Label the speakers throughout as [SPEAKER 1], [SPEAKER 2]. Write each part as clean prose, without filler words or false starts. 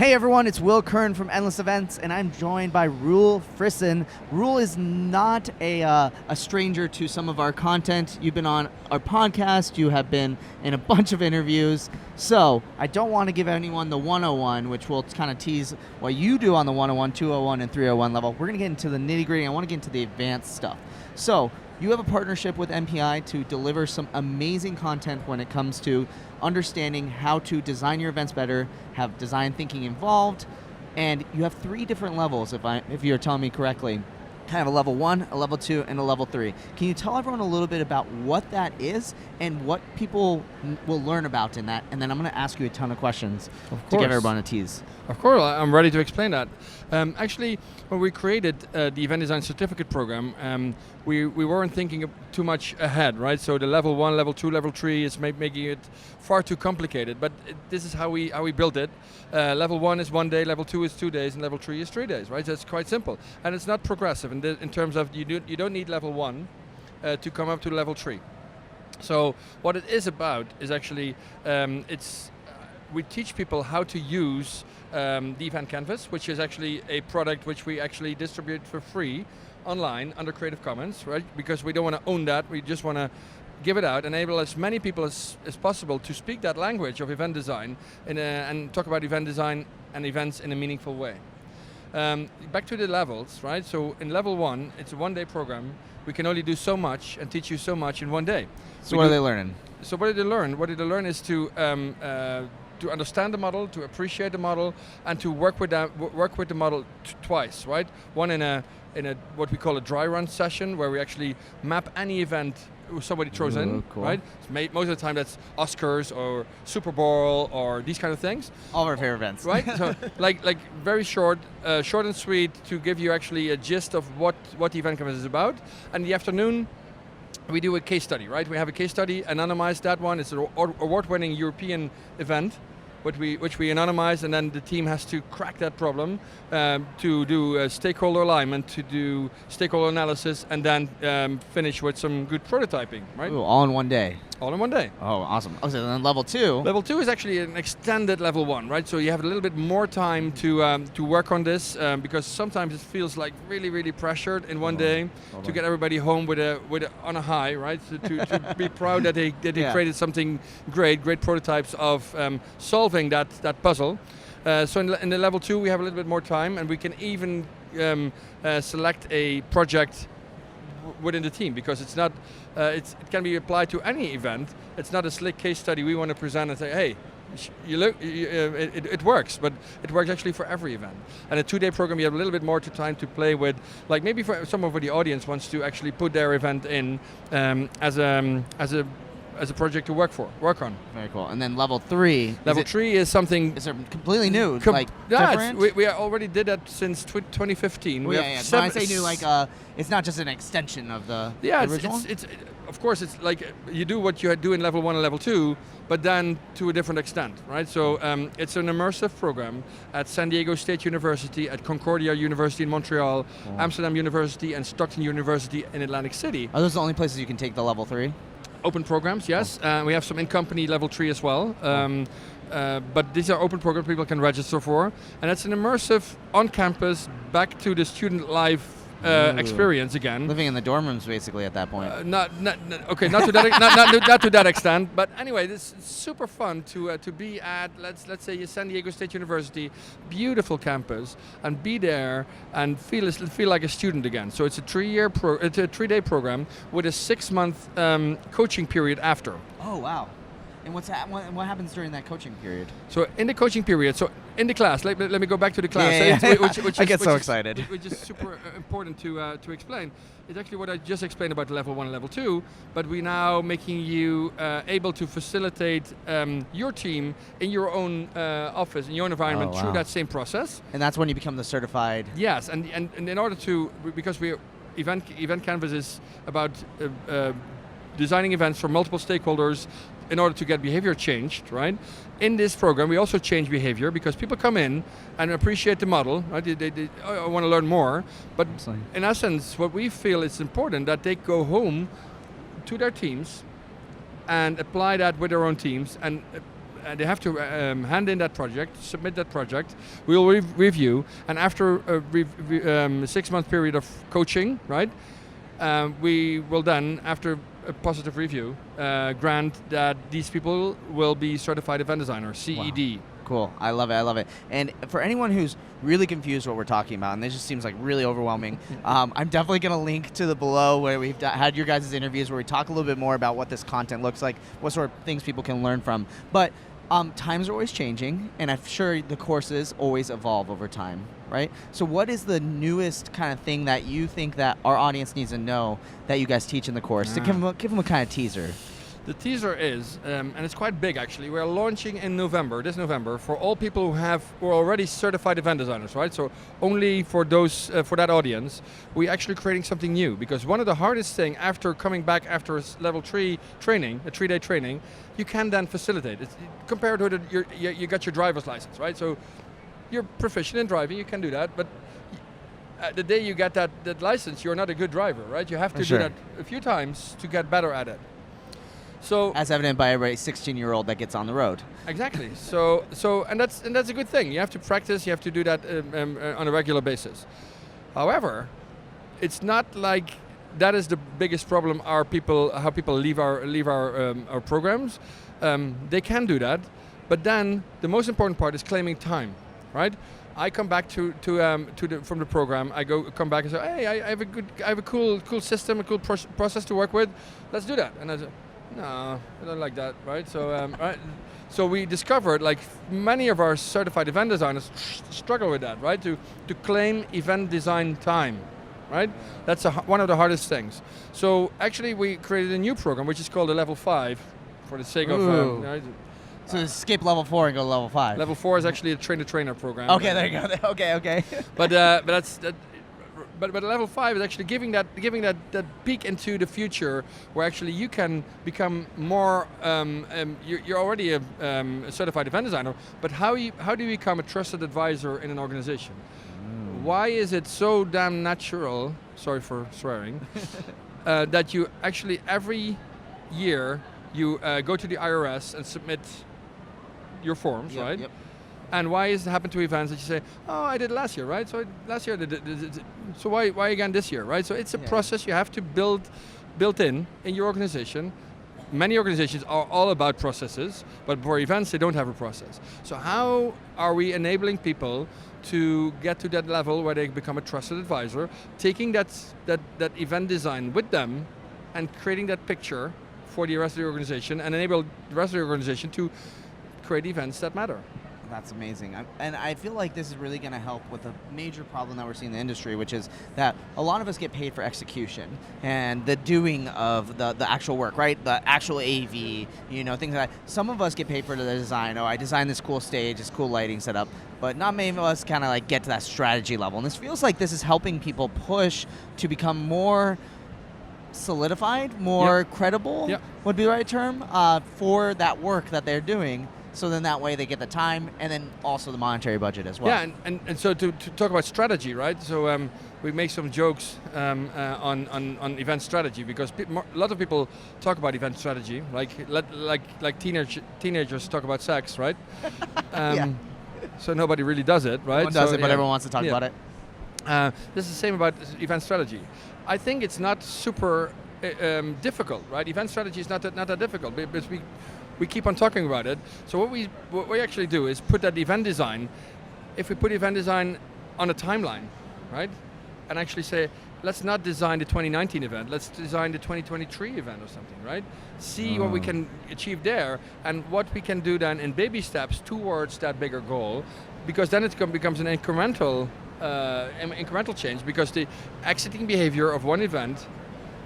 [SPEAKER 1] Hey everyone, it's Will Kern from Endless Events, and I'm joined by Roel Frissen. Roel is not a stranger to some of our content. You've been on our podcast, you have been in a bunch of interviews, so I don't want to give anyone the 101, which will kind of tease what you do on the 101, 201, and 301 level. We're going to get into the nitty-gritty. I want to get into the advanced stuff. So, you have a partnership with MPI to deliver some amazing content when it comes to understanding how to design your events better, have design thinking involved, and you have 3 different levels, if you're telling me correctly. Kind of a level 1, a level 2, and a level 3. Can you tell everyone a little bit about what that is and what people will learn about in that? And then I'm going to ask you a ton of questions to give everyone a tease.
[SPEAKER 2] Of course, I'm ready to explain that. Actually, when we created the Event Design Certificate program, we weren't thinking too much ahead, right? So the level 1, level 2, level 3 is making it far too complicated. But this is how we built it. Level 1 is 1 day, level 2 is 2 days, and level 3 is 3 days, right? So it's quite simple, and it's not progressive in terms of you don't need level 1 to come up to level 3. So what it is about is actually we teach people how to use the Event Canvas, which is actually a product which we actually distribute for free online under Creative Commons, right? Because we don't want to own that, we just want to give it out, enable as many people as possible to speak that language of event design and talk about event design and events in a meaningful way. Back to the levels, right? So in level 1, it's a 1-day program. We can only do so much and teach you so much in 1 day.
[SPEAKER 1] So what are they learning?
[SPEAKER 2] So what did they learn? What did they learn is to understand the model, to appreciate the model, and to work with the model twice, right? One in a what we call a dry run session, where we actually map any event somebody throws in,
[SPEAKER 1] cool.
[SPEAKER 2] right? Most of the time that's Oscars or Super Bowl or these kind of things.
[SPEAKER 1] All of our favorite events.
[SPEAKER 2] Right? So like very short and sweet to give you actually a gist of what the event canvas is about. And in the afternoon, we do a case study, right? We have a case study, anonymize that one. It's an award-winning European event, which we anonymize, and then the team has to crack that problem to do stakeholder alignment, to do stakeholder analysis, and then finish with some good prototyping, right?
[SPEAKER 1] Ooh, all in 1 day.
[SPEAKER 2] All in 1 day.
[SPEAKER 1] Oh, awesome. Oh, so then level 2.
[SPEAKER 2] Level 2 is actually an extended level 1, right? So you have a little bit more time to work on this because sometimes it feels like really, really pressured in 1 day to get everybody home on a high, right? To be proud that they created something great prototypes of solving that puzzle. So in the level 2 we have a little bit more time, and we can even select a project within the team, because it's not it can be applied to any event. It's not a slick case study we want to present and say, hey, it works, but it works actually for every event. And a 2-day program, you have a little bit more time to play with, like maybe for some of the audience wants to actually put their event in as a project to work on.
[SPEAKER 1] Very cool. And then level 3.
[SPEAKER 2] Level 3 is something...
[SPEAKER 1] Is it completely new?
[SPEAKER 2] Different? We already did that since 2015.
[SPEAKER 1] Well, when I say new, it's not just an extension of the original?
[SPEAKER 2] It's of course, it's like you do what you do in level 1 and level 2, but then to a different extent, right? So it's an immersive program at San Diego State University, at Concordia University in Montreal, Amsterdam University, and Stockton University in Atlantic City.
[SPEAKER 1] Are those the only places you can take the level 3?
[SPEAKER 2] Open programs, yes. We have some in-company level 3 as well. But these are open programs people can register for. And it's an immersive, on-campus, back to the student life experience again.
[SPEAKER 1] Living in the dorm rooms, basically, at that point.
[SPEAKER 2] Not to that extent. But anyway, it's super fun to be at, let's say, San Diego State University, beautiful campus, and be there and feel like a student again. So it's a 3-day program with a 6-month coaching period after.
[SPEAKER 1] Oh wow. And what happens during that coaching period?
[SPEAKER 2] So in the coaching period, so in the class, let me go back to the class.
[SPEAKER 1] I get so excited.
[SPEAKER 2] Which is super important to explain. It's actually what I just explained about level 1 and level 2, but we're now making you able to facilitate your team in your own office, in your own environment through that same process.
[SPEAKER 1] And that's when you become the certified...
[SPEAKER 2] Yes, and in order to, because Event Canvas is about designing events for multiple stakeholders in order to get behavior changed, right? In this program, we also change behavior because people come in and appreciate the model, right? They want to learn more, but in essence, what we feel is important that they go home to their teams and apply that with their own teams and they have to hand in that project, submit that project. We'll review, and after a 6-month period of coaching, right, we will then, after a positive review, grant that these people will be certified event designers, CED.
[SPEAKER 1] Wow. Cool. I love it. I love it. And for anyone who's really confused what we're talking about, and this just seems like really overwhelming, I'm definitely going to link to the below where we've had your guys' interviews where we talk a little bit more about what this content looks like, what sort of things people can learn from. But times are always changing, and I'm sure the courses always evolve over time, right? So what is the newest kind of thing that you think that our audience needs to know that you guys teach in the course? To give them a kind of teaser.
[SPEAKER 2] The teaser is, and it's quite big actually, we're launching in November, this November, for all people who are already certified event designers, right? So only for those, for that audience, we're actually creating something new, because one of the hardest things after coming back after level 3 training, a 3-day training, you can then facilitate. It's, compared to you got your driver's license, right? So you're proficient in driving, you can do that, but the day you get that license, you're not a good driver, right? You have to do that a few times to get better at it. So,
[SPEAKER 1] as evident by every 16-year-old that gets on the road.
[SPEAKER 2] Exactly. So and that's a good thing. You have to practice. You have to do that on a regular basis. However, it's not like that is the biggest problem. How people leave our programs. They can do that, but then the most important part is claiming time, right? I come back from the program. Come back and say, hey, I have a cool system, a cool process to work with. Let's do that. And I say, no, I don't like that, right? So, right. So we discovered, like many of our certified event designers struggle with that, right? To claim event design time, right? That's one of the hardest things. So actually, we created a new program which is called a level 5, for the sake of. Right?
[SPEAKER 1] So skip level 4 and go to level 5.
[SPEAKER 2] Level 4 is actually a train-the-trainer program.
[SPEAKER 1] Okay, there you go. Okay.
[SPEAKER 2] But that's that. But level 5 is actually giving that peek into the future, where actually you can become more. You're already a certified event designer, but how do you become a trusted advisor in an organization? Why is it so damn natural? Sorry for swearing. That you actually every year you go to the IRS and submit your forms, right? Yep. And why is it happen to events that you say, oh, I did last year, right? So last year, so why again this year, right? So it's a process you have to build in your organization. Many organizations are all about processes, but for events, they don't have a process. So how are we enabling people to get to that level where they become a trusted advisor, taking that event design with them and creating that picture for the rest of the organization and enable the rest of the organization to create events that matter?
[SPEAKER 1] That's amazing. And I feel like this is really going to help with a major problem that we're seeing in the industry, which is that a lot of us get paid for execution and the doing of the actual work, right? The actual AV, things like that. Some of us get paid for the design. Oh, I designed this cool stage, this cool lighting setup, but not many of us kind of like get to that strategy level. And this feels like this is helping people push to become more solidified, more credible, would be the right term, for that work that they're doing. So then that way they get the time and then also the monetary budget as well.
[SPEAKER 2] Yeah, and so to talk about strategy, right? So we make some jokes on event strategy, because a lot of people talk about event strategy, like teenagers talk about sex, right? So nobody really does it, right?
[SPEAKER 1] Everyone does it, but everyone wants to talk about it.
[SPEAKER 2] This is the same about event strategy. I think it's not super difficult, right? Event strategy is not that difficult, because we keep on talking about it. So what we actually do is put that event design. If we put event design on a timeline, right, and actually say, let's not design the 2019 event, let's design the 2023 event or something, right? See what we can achieve there and what we can do then in baby steps towards that bigger goal, because then it becomes an incremental change, because the exiting behavior of one event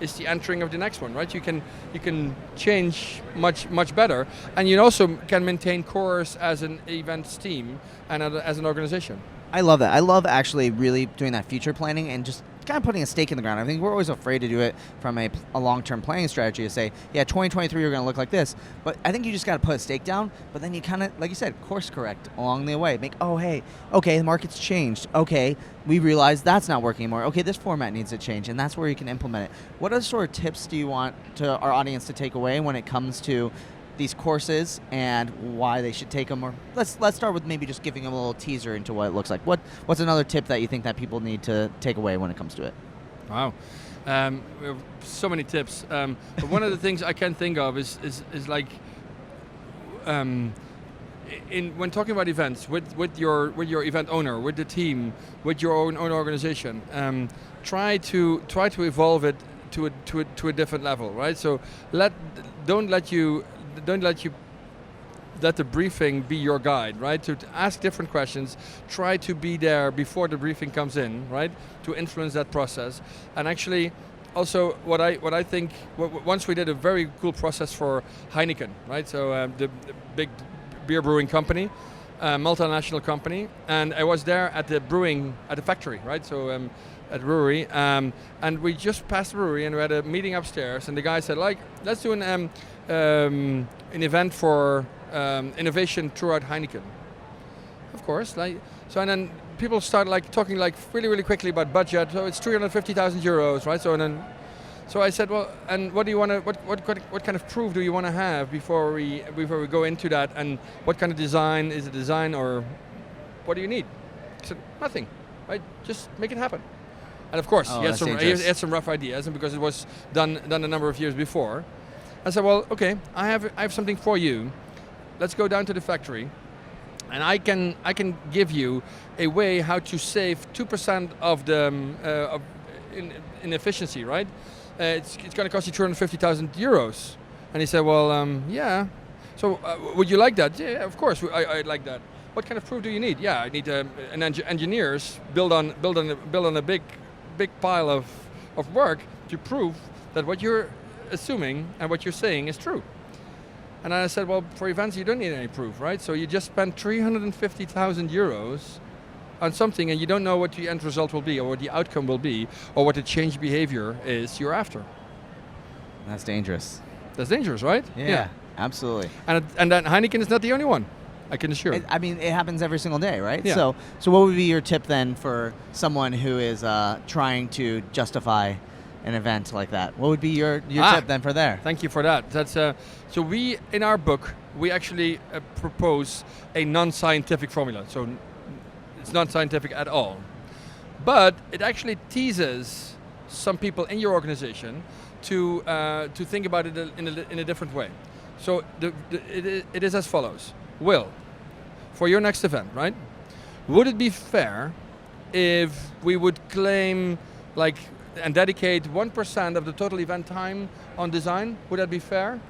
[SPEAKER 2] is the entering of the next one, right? You can change much better, and you also can maintain course as an events team and as an organization.
[SPEAKER 1] I love that. I love actually really doing that future planning and just kind of putting a stake in the ground. I think we're always afraid to do it from a long-term planning strategy to say, 2023 we're going to look like this. But I think you just got to put a stake down, but then you kind of, like you said, course correct along the way. The market's changed. Okay, we realize that's not working anymore. Okay, this format needs to change, and that's where you can implement it. What other sort of tips do you want to our audience to take away when it comes to these courses and why they should take them? Or let's start with maybe just giving them a little teaser into what it looks like. What's another tip that you think that people need to take away when it comes to it?
[SPEAKER 2] Wow. We have so many tips. But one of the things I can think of is like, when talking about events with your event owner, with the team, with your own organization, try to evolve it to a different level, right? So don't let the briefing be your guide, right? To ask different questions, try to be there before the briefing comes in, right? To influence that process. And actually, also what I think, once we did a very cool process for Heineken, right? So the big beer brewing company, multinational company, and I was there at the factory, right? So at brewery, and we just passed the brewery and we had a meeting upstairs, and the guy said, like, let's do an event for innovation throughout Heineken. Of course, like, so, and then people start like talking like really quickly about budget. So it's 350,000 euros, right? So I said, well, and what do you want to? What kind of proof do you want to have before we go into that? And what kind of design is it? Design, or what do you need? I said, nothing, right? Just make it happen. And of course, he had some rough ideas, and because it was done a number of years before, I said, well, okay, I have something for you. Let's go down to the factory, and I can give you a way how to save 2% of the in efficiency, right? It's going to cost you 250,000 euros. And he said, well, yeah. So would you like that? Yeah, of course, I'd like that. What kind of proof do you need? Yeah, I need engineers build on a big pile of work to prove that what you're assuming and what you're saying is true. And I said, well, for events you don't need any proof, right? So you just spent 350,000 euros on something and you don't know what the end result will be, or what the outcome will be, or what the change behavior is you're after.
[SPEAKER 1] That's dangerous.
[SPEAKER 2] That's dangerous, right?
[SPEAKER 1] Yeah. Absolutely.
[SPEAKER 2] And that Heineken is not the only one, I can assure.
[SPEAKER 1] I mean, it happens every single day, right?
[SPEAKER 2] Yeah.
[SPEAKER 1] So what would be your tip then for someone who is trying to justify an event like that? What would be your tip then for there?
[SPEAKER 2] Thank you for that. That's so we, in our book, we actually propose a non-scientific formula. So it's not scientific at all, but it actually teases some people in your organization to think about it in a different way. So it is as follows. Will, for your next event, right? Would it be fair if we would claim and dedicate 1% of the total event time on design? Would that be fair?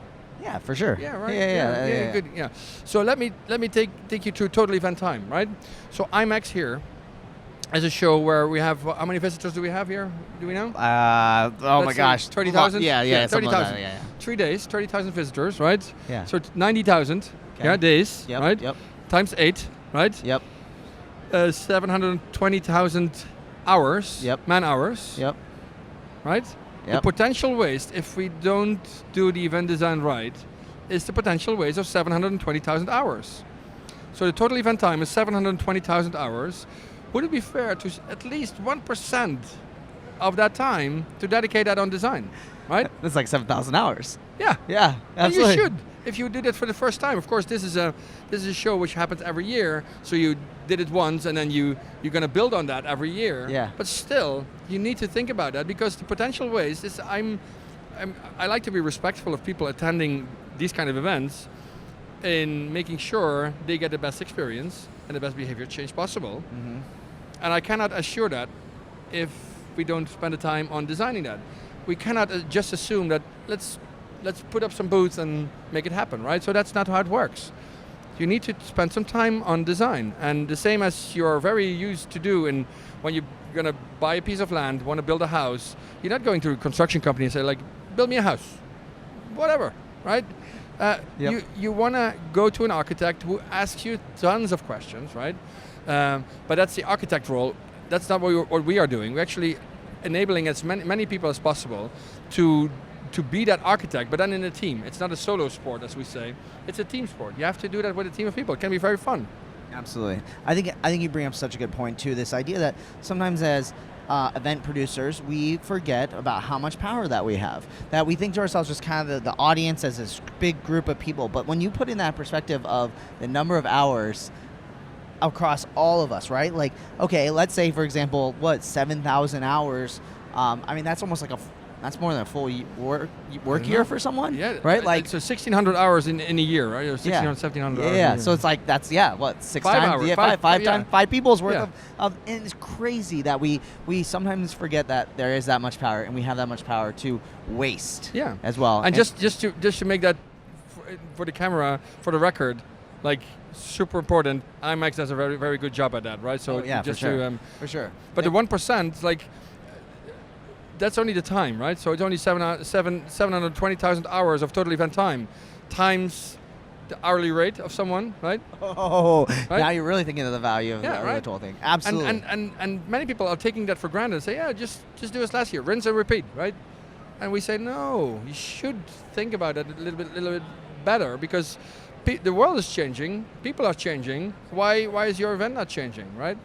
[SPEAKER 1] Yeah, for sure.
[SPEAKER 2] Yeah, right.
[SPEAKER 1] Yeah.
[SPEAKER 2] Good. Yeah. So let me take you through total event time, right? So IMAX here is a show where we have, how many visitors do we have here? Do we know?
[SPEAKER 1] My gosh,
[SPEAKER 2] 30,000.
[SPEAKER 1] Yeah,
[SPEAKER 2] 30,000.
[SPEAKER 1] Yeah.
[SPEAKER 2] 3 days, 30,000 visitors, right?
[SPEAKER 1] Yeah.
[SPEAKER 2] So 90,000.
[SPEAKER 1] Okay.
[SPEAKER 2] Yeah, days,
[SPEAKER 1] Yep,
[SPEAKER 2] right?
[SPEAKER 1] Yep.
[SPEAKER 2] Times 8, right?
[SPEAKER 1] Yep.
[SPEAKER 2] 720,000 hours.
[SPEAKER 1] Yep.
[SPEAKER 2] Man hours.
[SPEAKER 1] Yep.
[SPEAKER 2] Right?
[SPEAKER 1] Yep.
[SPEAKER 2] The potential waste, if we don't do the event design right, is the potential waste of 720,000 hours. So the total event time is 720,000 hours. Would it be fair to at least 1% of that time to dedicate that on design, right?
[SPEAKER 1] That's like 7,000 hours.
[SPEAKER 2] Yeah.
[SPEAKER 1] Yeah,
[SPEAKER 2] And
[SPEAKER 1] absolutely.
[SPEAKER 2] you should, if you did it for the first time. Of course, this is a show which happens every year, so you did it once and then you're going to build on that every year.
[SPEAKER 1] Yeah.
[SPEAKER 2] But still, you need to think about that, because the potential waste is, I like to be respectful of people attending these kind of events in making sure they get the best experience and the best behavior change possible.
[SPEAKER 1] Mm-hmm.
[SPEAKER 2] And I cannot assure that if we don't spend the time on designing that. We cannot just assume that let's put up some booths and make it happen, right? So that's not how it works. You need to spend some time on design, and the same as you're very used to do when you're going to buy a piece of land, want to build a house, you're not going to a construction company and say, like, build me a house, whatever, right?
[SPEAKER 1] Yep.
[SPEAKER 2] You want to go to an architect who asks you tons of questions, right? But that's the architect role. That's not what we are doing. We're actually enabling as many people as possible to be that architect, but then in a team. It's not a solo sport, as we say. It's a team sport. You have to do that with a team of people. It can be very fun.
[SPEAKER 1] Absolutely. I think you bring up such a good point too. This idea that sometimes as event producers, we forget about how much power that we have. That we think to ourselves just kind of the audience as this big group of people. But when you put in that perspective of the number of hours across all of us, right? Like, okay, let's say, for example, 7,000 hours. I mean, that's almost like that's more than a full work year for someone, right? Like,
[SPEAKER 2] so 1,600 hours in a year, right? Or 1,600, 1,700 hours.
[SPEAKER 1] Yeah, so it's like that's 6
[SPEAKER 2] 5
[SPEAKER 1] times,
[SPEAKER 2] hours,
[SPEAKER 1] five people's worth of, and it's crazy that we sometimes forget that there is that much power, and we have that much power to waste, as well.
[SPEAKER 2] And just to make that for the camera, for the record, like super important. IMAX does a very, very good job at that, right? So just
[SPEAKER 1] for sure.
[SPEAKER 2] But the 1%, like, that's only the time, right? So it's only 720,000 hours of total event time times the hourly rate of someone, right?
[SPEAKER 1] Oh,
[SPEAKER 2] right?
[SPEAKER 1] Now you're really thinking of the value of the whole thing. Absolutely.
[SPEAKER 2] And many people are taking that for granted and say, just do as last year, rinse and repeat, right? And we say, no, you should think about it a little bit better, because the world is changing, people are changing. Why is your event not changing, right?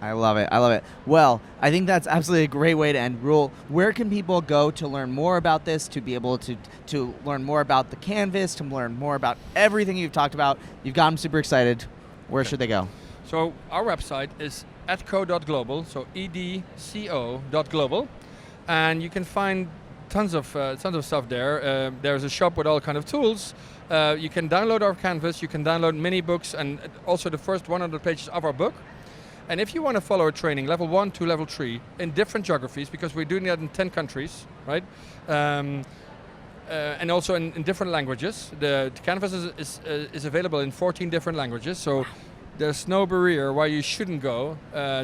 [SPEAKER 1] I love it. Well, I think that's absolutely a great way to end. Ruel, where can people go to learn more about this, to be able to learn more about the canvas, to learn more about everything you've talked about? You've got them super excited. Where should they go?
[SPEAKER 2] So our website is edco.global, so edco.global, and you can find tons of stuff there. There's a shop with all kind of tools. You can download our canvas, you can download mini books, and also the first 100 pages of our book. And if you want to follow a training, level 1 to level 3, in different geographies, because we're doing that in 10 countries, right? And also in different languages. The canvas is available in 14 different languages, so there's no barrier why you shouldn't go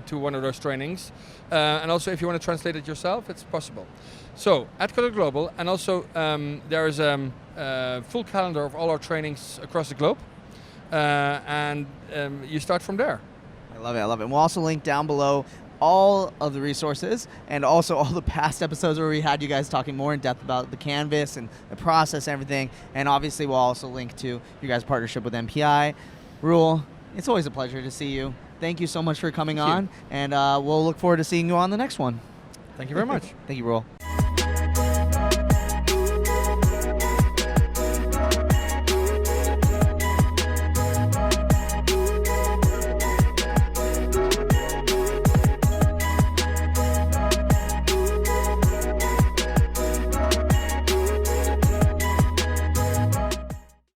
[SPEAKER 2] to one of those trainings. And also, if you want to translate it yourself, it's possible. So, at Global, and also there is a full calendar of all our trainings across the globe, and you start from there.
[SPEAKER 1] I love it. And we'll also link down below all of the resources and also all the past episodes where we had you guys talking more in depth about the canvas and the process and everything. And obviously we'll also link to your guys' partnership with MPI. Ruel, it's always a pleasure to see you. Thank you so much for coming on, and we'll look forward to seeing you on the next one.
[SPEAKER 2] Thank you very much.
[SPEAKER 1] Thank you, Ruel.